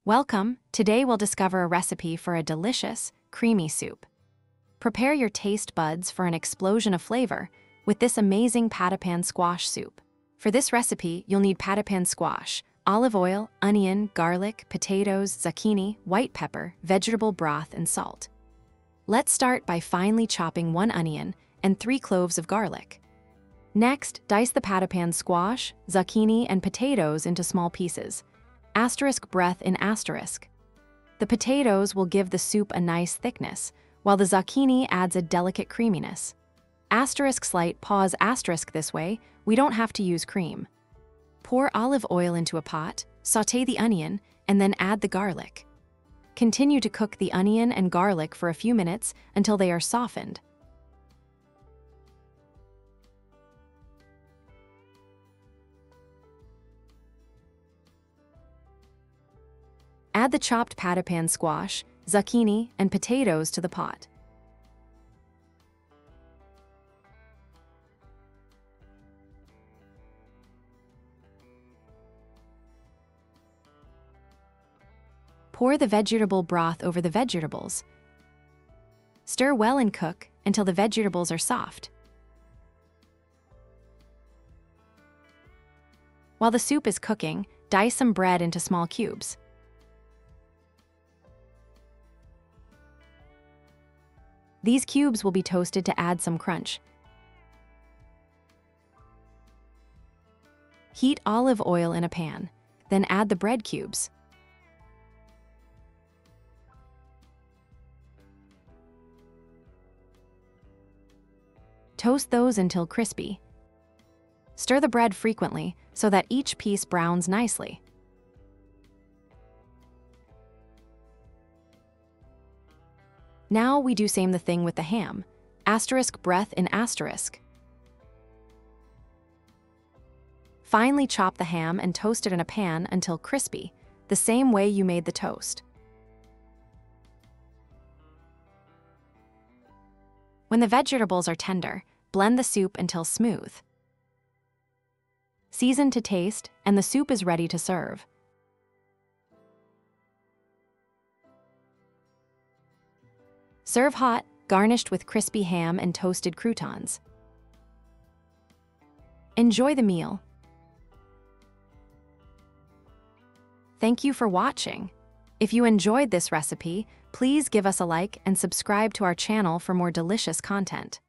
Welcome! Today we'll discover a recipe for a delicious, creamy soup. Prepare your taste buds for an explosion of flavor with this amazing Pattypan Squash Soup. For this recipe, you'll need Pattypan squash, olive oil, onion, garlic, potatoes, zucchini, white pepper, vegetable broth, and salt. Let's start by finely chopping 1 onion and 3 cloves of garlic. Next, dice the Pattypan squash, zucchini, and potatoes into small pieces. Breath in asterisk. The potatoes will give the soup a nice thickness, while the zucchini adds a delicate creaminess. Slight pause asterisk this way, we don't have to use cream. Pour olive oil into a pot, sauté the onion, and then add the garlic. Continue to cook the onion and garlic for a few minutes until they are softened. Add the chopped Pattypan squash, zucchini, and potatoes to the pot. Pour the vegetable broth over the vegetables. Stir well and cook until the vegetables are soft. While the soup is cooking, dice some bread into small cubes. These cubes will be toasted to add some crunch. Heat olive oil in a pan, then add the bread cubes. Toast those until crispy. Stir the bread frequently so that each piece browns nicely. Now we do same the thing with the ham. Breath in asterisk. Finely chop the ham and toast it in a pan until crispy, the same way you made the toast. When the vegetables are tender, blend the soup until smooth. Season to taste, and the soup is ready to serve. Serve hot, garnished with crispy ham and toasted croutons. Enjoy the meal. Thank you for watching. If you enjoyed this recipe, please give us a like and subscribe to our channel for more delicious content.